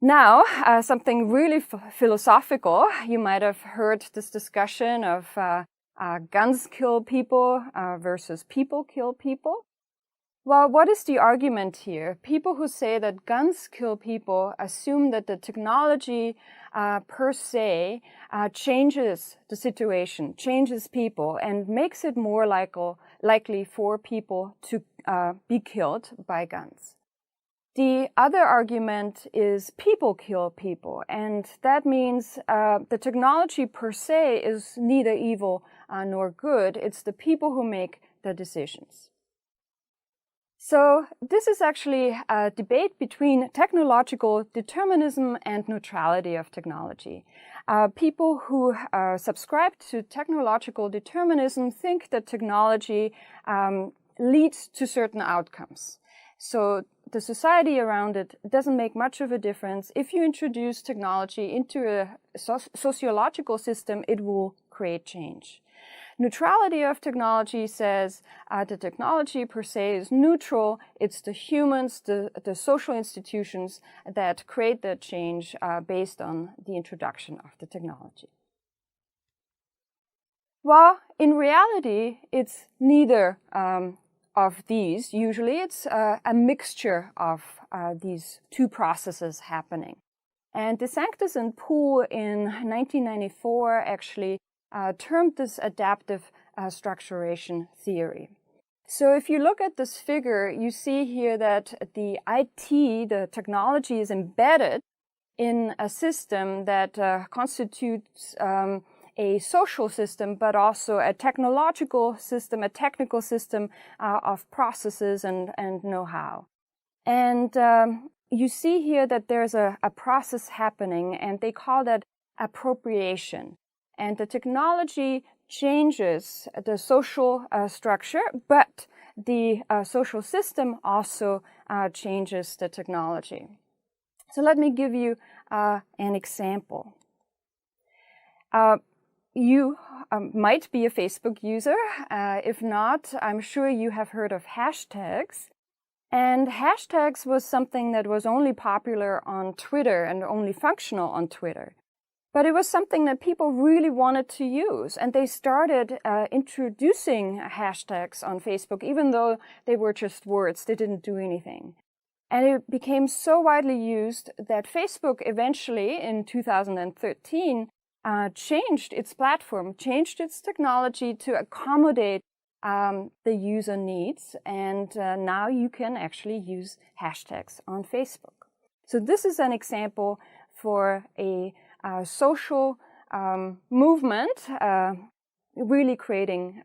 Now, something really philosophical. You might have heard this discussion of guns kill people versus people kill people. Well, what is the argument here? People who say that guns kill people assume that the technology per se changes the situation, changes people, and makes it more likely for people to be killed by guns. The other argument is people kill people, and that means the technology per se is neither evil nor good. It's the people who make the decisions. So this is actually a debate between technological determinism and neutrality of technology. People who subscribe to technological determinism think that technology leads to certain outcomes. So the society around it doesn't make much of a difference. If you introduce technology into a sociological system, it will create change. Neutrality of technology says the technology per se is neutral. It's the humans, the social institutions that create that change based on the introduction of the technology. Well, in reality, it's neither of these. Usually it's a mixture of these two processes happening. And DeSanctis and Poole in 1994 actually termed this adaptive structuration theory. So if you look at this figure, you see here that the IT, the technology, is embedded in a system that constitutes a social system, but also a technological system, a technical system of processes and know-how. And you see here that there's a process happening, and they call that appropriation. And the technology changes the social structure, but the social system also changes the technology. So let me give you an example. You might be a Facebook user. If not, I'm sure you have heard of hashtags. And hashtags was something that was only popular on Twitter and only functional on Twitter. But it was something that people really wanted to use. And they started introducing hashtags on Facebook, even though they were just words. They didn't do anything. And it became so widely used that Facebook eventually, in 2013, changed its platform, changed its technology to accommodate the user needs. And now you can actually use hashtags on Facebook. So this is an example for a social movement really creating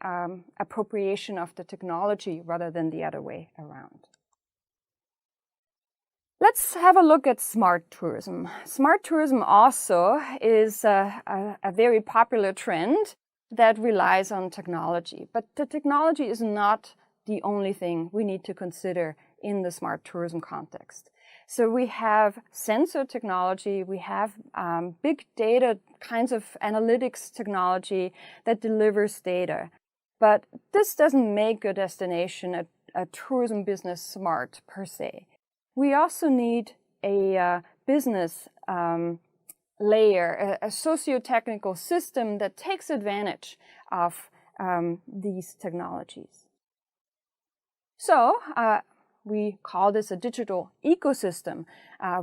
appropriation of the technology rather than the other way around. Let's have a look at smart tourism. Smart tourism also is a very popular trend that relies on technology. But the technology is not the only thing we need to consider in the smart tourism context. So we have sensor technology, we have big data kinds of analytics technology that delivers data. But this doesn't make a destination, a tourism business smart per se. We also need a business layer, a socio-technical system that takes advantage of these technologies. So we call this a digital ecosystem.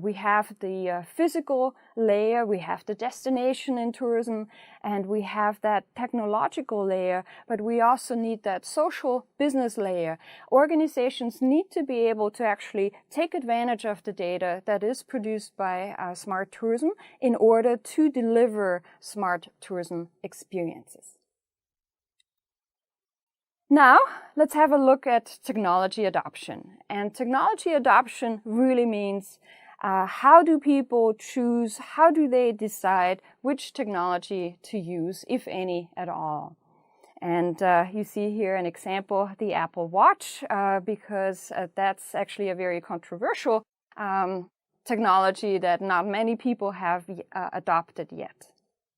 We have the physical layer, we have the destination in tourism, and we have that technological layer, but we also need that social business layer. Organizations need to be able to actually take advantage of the data that is produced by smart tourism in order to deliver smart tourism experiences. Now, let's have a look at technology adoption. And technology adoption really means how do people choose, how do they decide which technology to use, if any at all. And you see here an example, the Apple Watch, because that's actually a very controversial technology that not many people have adopted yet.